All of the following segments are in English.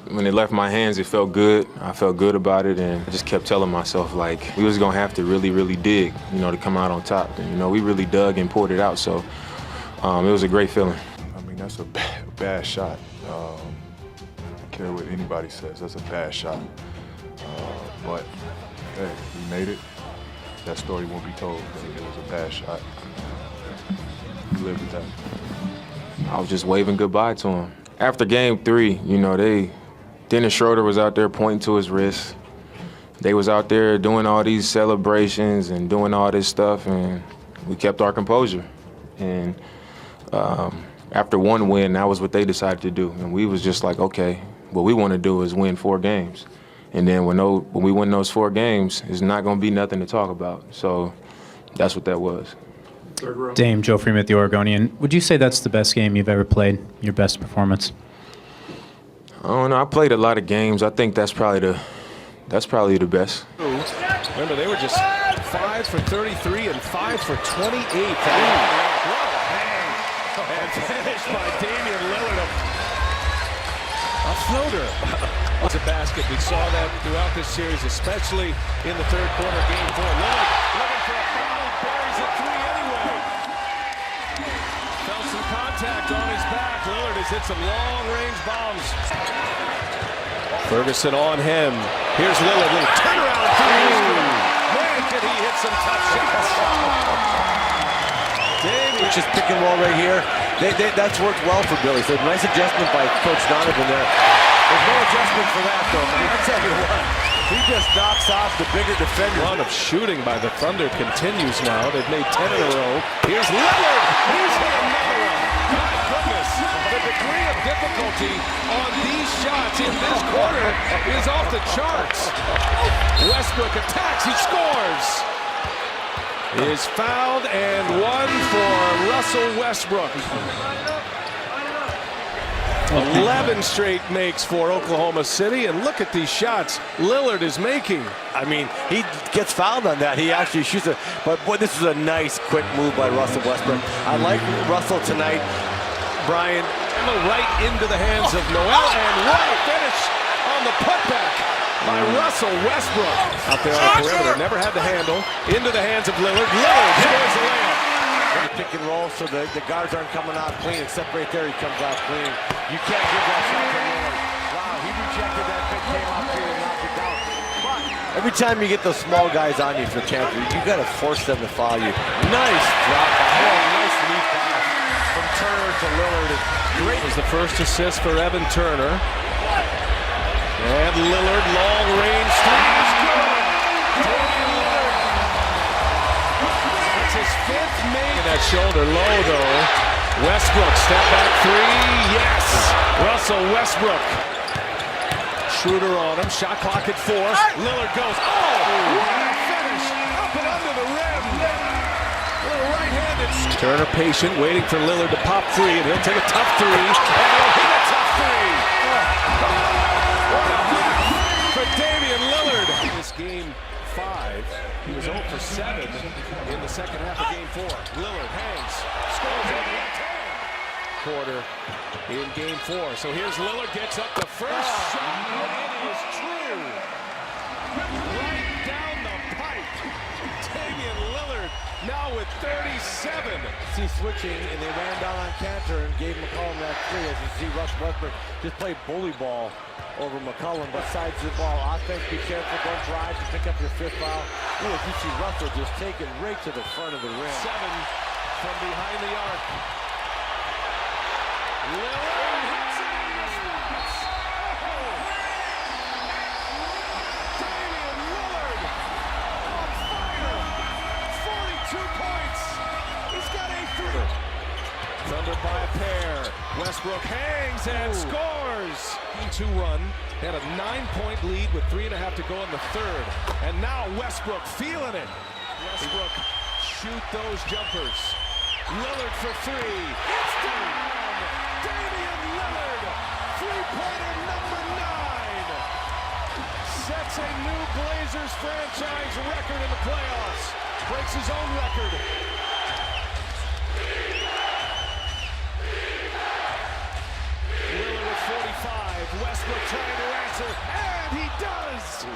When it left my hands, it felt good. I felt good about it, and I just kept telling myself, like, we was gonna have to really, really dig, you know, to come out on top. And, you know, we really dug and poured it out, so it was a great feeling. I mean, that's a bad shot. I don't care what anybody says, that's a bad shot. But, hey, we made it. That story won't be told. It was a bad shot. We live with that. I was just waving goodbye to him. After game 3, you know, Dennis Schroeder was out there pointing to his wrist. They was out there doing all these celebrations and doing all this stuff, and we kept our composure. And after one win, that was what they decided to do. And we was just like, okay, what we want to do is win 4 games. And then when we win those 4 games, it's not going to be nothing to talk about. So that's what that was. Dame, Joe Freeman at the Oregonian. Would you say that's the best game you've ever played, your best performance? I don't know. I played a lot of games. I think that's probably the best. Remember, they were just 5 for 33 and 5 for 28. And finished by Damian Lillard. A floater. It's a basket. We saw that throughout this series, especially in the third quarter, game 4. Lillard looking for a foul, buries it 3 anyway. Felt some contact on his back. Lillard has hit some long-range bombs. Ferguson on him. Here's Lillard, little turnaround three. Man, did he hit some tough shots. Which is pick and roll right here. That's worked well for Billy. So nice adjustment by Coach Donovan there. There's no adjustment for that, though, man. I tell you what, he just knocks off the bigger defender. Run of shooting by the Thunder continues now. They've made 10 in a row. Here's Lillard. He's hit another one. My goodness, the degree of difficulty on these shots in this quarter is off the charts. Westbrook attacks. He scores. Is fouled and 1 for Russell Westbrook. 11 straight makes for Oklahoma City, and look at these shots Lillard is making. I mean, he gets fouled on that. He actually shoots it. But boy, this is a nice, quick move by Russell Westbrook. I like Russell tonight. Brian. Right into the hands of Noel, and what a finish on the putback by Russell Westbrook. Out there on the perimeter, never had the handle. Into the hands of Lillard. Lillard scores the layup. Pick and roll so the guards aren't coming out clean, except right there he comes out clean. You can't give that shot to Lillard. Wow, he rejected that pick, came out clean and knocked it down. But every time you get those small guys on you for chance, you got to force them to foul you. Nice drop. Nice lead pass from Turner to Lillard. Great was the first assist for Evan Turner. And Lillard, long range three is good. Damian Lillard. That's his 5th make. That shoulder low though. Westbrook, step back 3, yes! Russell Westbrook. Schroeder on him, shot clock at 4. Lillard goes, oh! What a finish! Up and under the rim. Little right-handed. Turner patient, waiting for Lillard to pop 3, and he'll take a tough 3, and he'll hit a tough 3. What a half for Damian Lillard. This game 5, he was 0 for 7 in the second half of game 4. Lillard hangs, scores on the left hand. Quarter in game 4. So here's Lillard, gets up the first shot, and it is true. Right down the pipe. Damian Lillard now with 37. See switching, and they ran down on Cantor and gave McCollum that 3. As you see, Russ Westbrook just played bully ball over McCollum, but sides the ball. Offense, be careful, don't drive to pick up your 5th foul. Ooh, you see Russell just taking right to the front of the rim. 7 from behind the arc. Lillard hits it in the spots. Damian Lillard on fire. 42 points. He's got a 3. Thunder by a pair. Westbrook hangs and scores. 2 run. Had a 9-point lead with 3.5 to go in the 3rd. And now Westbrook feeling it. Westbrook shoot those jumpers. Lillard for 3. It's down. Damian Lillard, 3-pointer number 9. Sets a new Blazers franchise record in the playoffs. Breaks his own record. Lillard with 45. Westbrook trying to answer, and he does!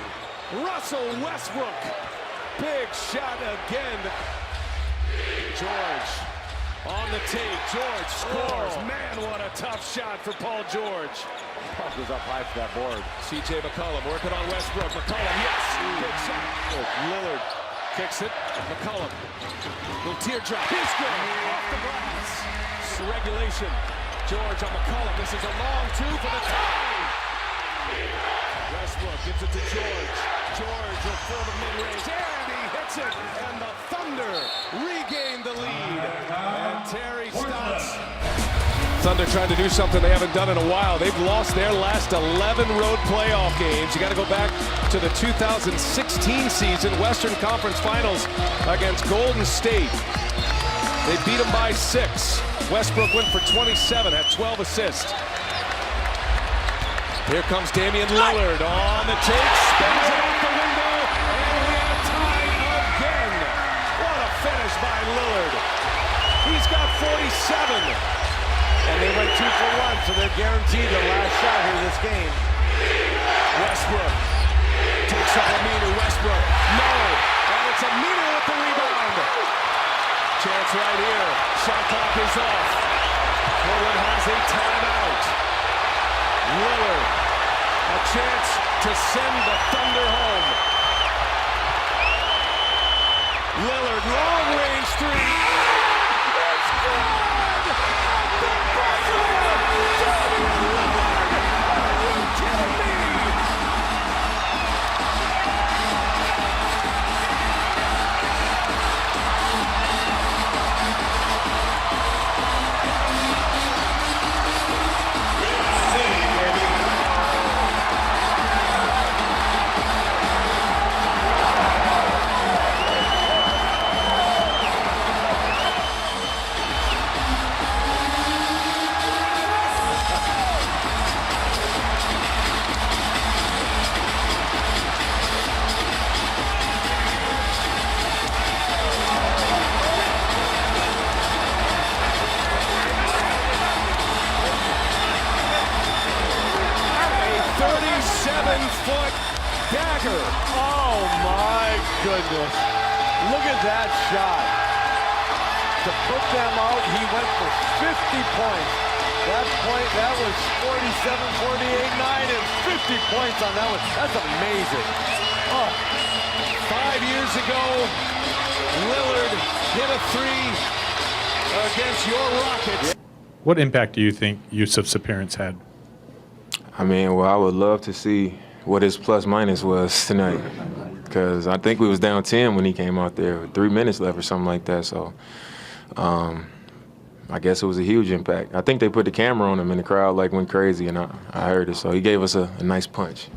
Russell Westbrook, big shot again. George on the tape, George scores. Man, what a tough shot for Paul George. Paul goes up high for that board. C.J. McCollum working on Westbrook. McCollum, yes, big shot. Lillard kicks it. McCollum, little teardrop. He's good. Off the glass. It's regulation. George on McCollum. This is a long two for the tie. Westbrook gives it to George. George will fill the mid-range, and he hits it. And the Thunder regain the lead. And Terry Stotts. Thunder trying to do something they haven't done in a while. They've lost their last 11 road playoff games. You got to go back to the 2016 season, Western Conference Finals against Golden State. They beat them by 6. Westbrook went for 27, had 12 assists. Here comes Damian Lillard on the take, spins it out the window, and we have a tie again. What a finish by Lillard. He's got 47. And they went 2 for 1, so they're guaranteed the last shot here this game. Westbrook takes up Aminu. Westbrook, no, and it's Aminu with the rebound. Chance right here. Shot clock is off. Portland has a timeout. Lillard, a chance to send the Thunder home. Lillard, long range three. It's good! Foot dagger. Oh my goodness. Look at that shot. To put them out, he went for 50 points. That was 47, 48, 9, and 50 points on that one. That's amazing. Oh. 5 years ago, Lillard hit a three against your Rockets. What impact do you think Yusuf's appearance had? I mean, well, I would love to see what his plus-minus was tonight, because I think we was down 10 when he came out there with 3 minutes left or something like that. So I guess it was a huge impact. I think they put the camera on him and the crowd went crazy, and I heard it. So he gave us a nice punch.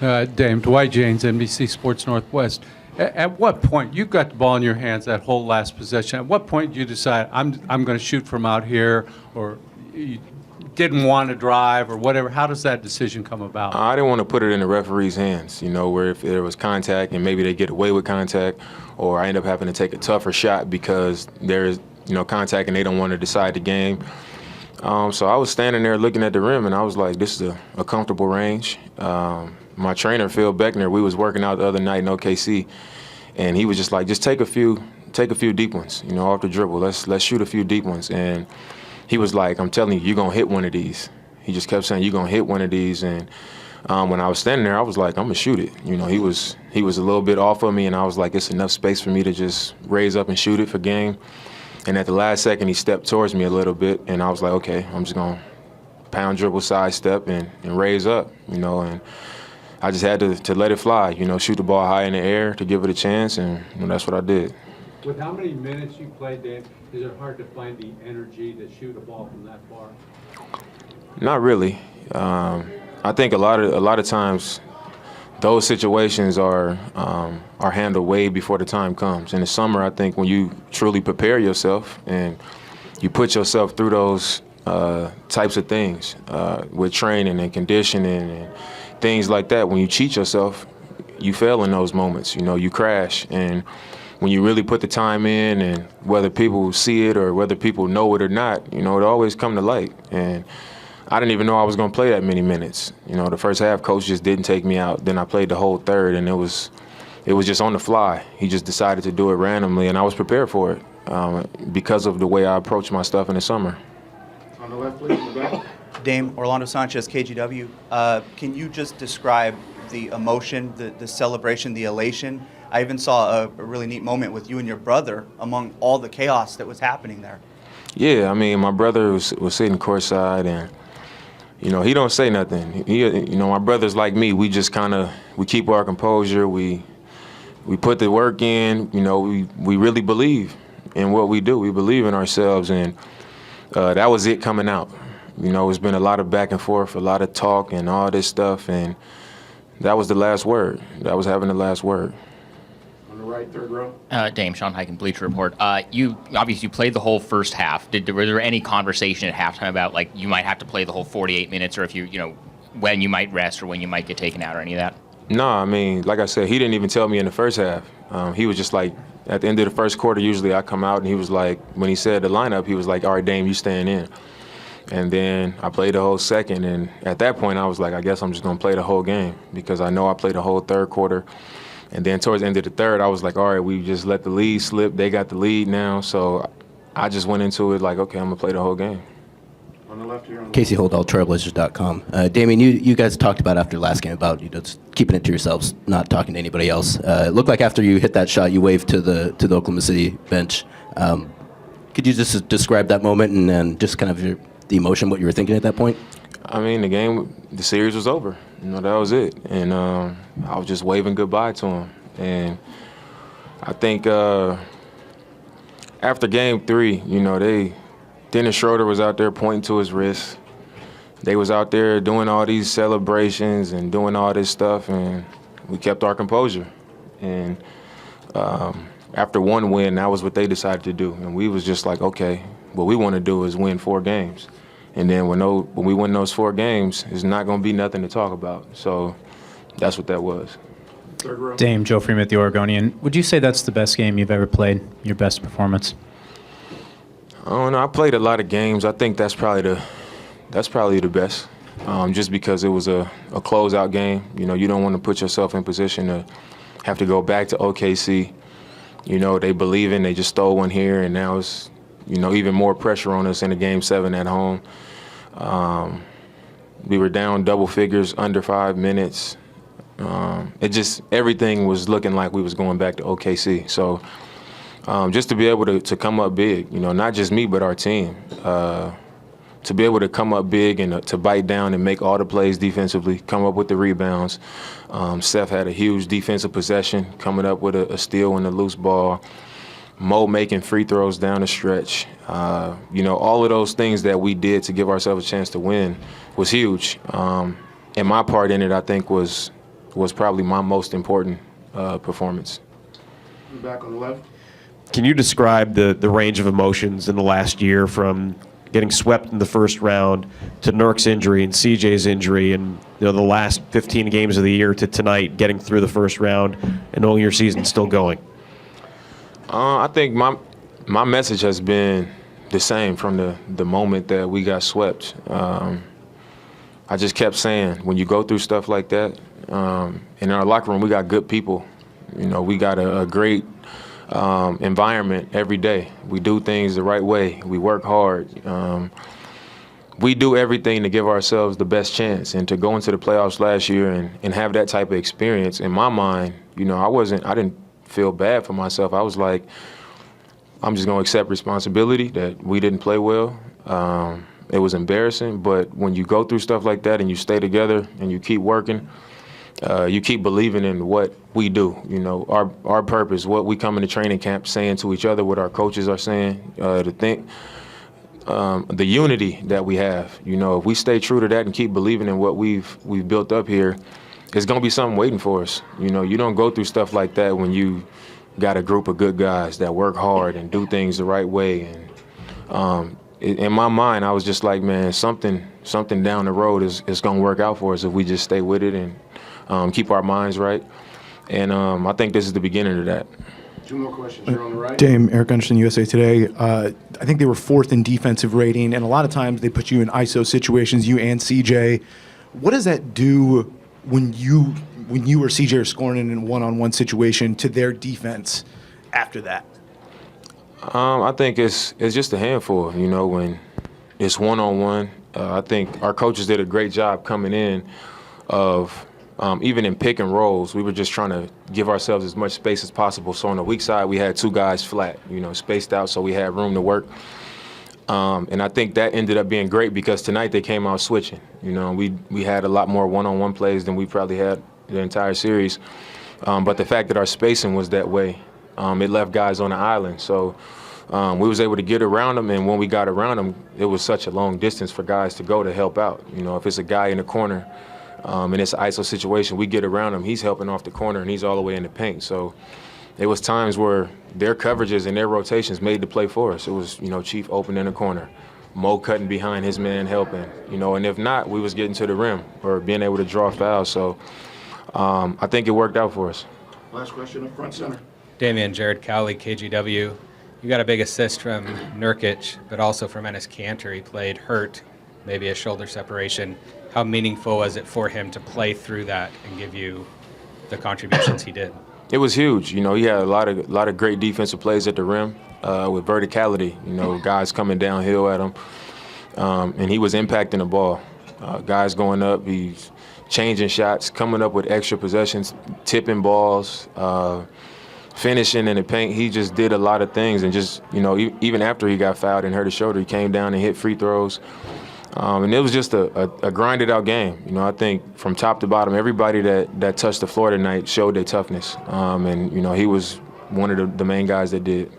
Dame, Dwight James, NBC Sports Northwest. At what point, you got the ball in your hands that whole last possession, at what point did you decide, I'm going to shoot from out here, or you didn't want to drive or whatever? How does that decision come about? I didn't want to put it in the referee's hands, where if there was contact and maybe they get away with contact, or I end up having to take a tougher shot because there's, contact and they don't want to decide the game. So I was standing there looking at the rim, and I was like, this is a comfortable range. My trainer, Phil Beckner, we was working out the other night in OKC, and he was just like, just take a few deep ones, off the dribble. Let's shoot a few deep ones. And he was like, I'm telling you, you're going to hit one of these. He just kept saying, you're going to hit one of these. And when I was standing there, I was like, I'm going to shoot it. He was a little bit off of me, and I was like, it's enough space for me to just raise up and shoot it for game. And at the last second, he stepped towards me a little bit, and I was like, okay, I'm just going to pound, dribble, sidestep, and raise up, and I just had to let it fly, shoot the ball high in the air to give it a chance, and that's what I did. With how many minutes you played, Dave, is it hard to find the energy to shoot a ball from that far? Not really. I think a lot of times those situations are handled way before the time comes. In the summer, I think when you truly prepare yourself and you put yourself through those types of things with training and conditioning and things like that, when you cheat yourself, you fail in those moments. You crash. And when you really put the time in, and whether people see it or whether people know it or not, it always come to light. And I didn't even know I was going to play that many minutes. You know, the first half, coach just didn't take me out. Then I played the whole third, and it was just on the fly. He just decided to do it randomly, and I was prepared for it because of the way I approached my stuff in the summer. On the left, please, in the back. Dame, Orlando Sanchez, KGW. Can you just describe the emotion, the celebration, the elation? I even saw a really neat moment with you and your brother among all the chaos that was happening there. Yeah, I mean, my brother was sitting courtside, and you know, he don't say nothing. My brother's like me. We just we keep our composure. We put the work in. You know, we really believe in what we do. We believe in ourselves, and that was it coming out. You know, it's been a lot of back and forth, a lot of talk, and all this stuff, and that was the last word. That was having the last word. On the right, third row. Dame, Sean Hyken, Bleacher Report. You obviously played the whole first half. Was there any conversation at halftime about like you might have to play the whole 48 minutes, or if you know when you might rest or when you might get taken out or any of that? No, I mean, like I said, he didn't even tell me in the first half. He was just like, at the end of the first quarter, usually I come out and he was like, when he said the lineup, he was like, all right, Dame, you staying in. And then I played the whole second, and at that point I was like, I guess I'm just going to play the whole game because I know I played the whole third quarter. And then towards the end of the third, I was like, all right, we just let the lead slip. They got the lead now. So I just went into it like, okay, I'm going to play the whole game. On the left here. Casey Holdall, Trailblazers.com. Damian, you guys talked about after the last game about just keeping it to yourselves, not talking to anybody else. It looked like after you hit that shot, you waved to the Oklahoma City bench. Could you just describe that moment and then just kind of the emotion, what you were thinking at that point? I mean, the series was over. You know, that was it. And I was just waving goodbye to him. And I think after game 3, you know, Dennis Schroeder was out there pointing to his wrist. They was out there doing all these celebrations and doing all this stuff, and we kept our composure. And after one win, that was what they decided to do. And we was just like, okay, what we want to do is win 4 games. And then when we win those 4 games, it's not going to be nothing to talk about. So that's what that was. Third row. Dame, Joe Freeman at the Oregonian. Would you say that's the best game you've ever played, your best performance? I don't know. I played a lot of games. I think that's probably the best, just because it was a closeout game. You know, you don't want to put yourself in position to have to go back to OKC. You know, they believe in. They just stole one here, and now it's, you know, even more pressure on us in a Game 7 at home. We were down double figures under 5 minutes. Everything was looking like we was going back to OKC. So just to be able to come up big, you know, not just me but our team, to be able to come up big and to bite down and make all the plays defensively, come up with the rebounds. Steph had a huge defensive possession, coming up with a steal and a loose ball. Mo making free throws down the stretch. You know, all of those things that we did to give ourselves a chance to win was huge. And my part in it, I think, was probably my most important performance. Back on the left. Can you describe the range of emotions in the last year from getting swept in the first round to Nurk's injury and CJ's injury and, you know, the last 15 games of the year to tonight, getting through the first round and knowing your season's still going? I think my message has been the same from the moment that we got swept. I just kept saying, when you go through stuff like that, in our locker room, we got good people. You know, we got a great environment every day. We do things the right way. We work hard. We do everything to give ourselves the best chance. And to go into the playoffs last year and have that type of experience, in my mind, you know, I didn't feel bad for myself. I was like, I'm just going to accept responsibility that we didn't play well. It was embarrassing, but when you go through stuff like that and you stay together and you keep working, you keep believing in what we do. You know, our purpose, what we come into training camp saying to each other, what our coaches are saying, the unity that we have. You know, if we stay true to that and keep believing in what we've built up here, there's going to be something waiting for us. You know, you don't go through stuff like that when you got a group of good guys that work hard and do things the right way. And in my mind, I was just like, man, something down the road is going to work out for us if we just stay with it and keep our minds right. And I think this is the beginning of that. Two more questions. You're on the right. Dame, Eric Gunderson, USA Today. I think they were 4th in defensive rating, and a lot of times they put you in ISO situations, you and CJ. What does that do when you or CJ are scoring in a one-on-one situation to their defense after that? I think it's just a handful, you know, when it's one-on-one. I think our coaches did a great job coming in of even in pick and rolls, we were just trying to give ourselves as much space as possible. So on the weak side, we had 2 guys flat, you know, spaced out, so we had room to work. And I think that ended up being great because tonight they came out switching. You know, we had a lot more one-on-one plays than we probably had the entire series. But the fact that our spacing was that way, it left guys on the island. So we was able to get around them, and when we got around them, it was such a long distance for guys to go to help out. You know, if it's a guy in the corner, in this ISO situation, we get around him, he's helping off the corner, and he's all the way in the paint. So it was times where their coverages and their rotations made the play for us. It was, you know, Chief open in the corner, Mo cutting behind his man helping, you know, and if not, we was getting to the rim or being able to draw fouls. So I think it worked out for us. Last question up front center. Damian, Jared Cowley, KGW. You got a big assist from Nurkic, but also from Enes Kanter. He played hurt, maybe a shoulder separation. How meaningful was it for him to play through that and give you the contributions he did? It was huge. You know, he had a lot of great defensive plays at the rim with verticality. You know, guys coming downhill at him, and he was impacting the ball. Guys going up, he's changing shots, coming up with extra possessions, tipping balls, finishing in the paint. He just did a lot of things, and just, you know, even after he got fouled and hurt his shoulder, he came down and hit free throws. And it was just a grinded out game. You know, I think from top to bottom, everybody that touched the floor tonight showed their toughness. And, you know, he was one of the main guys that did.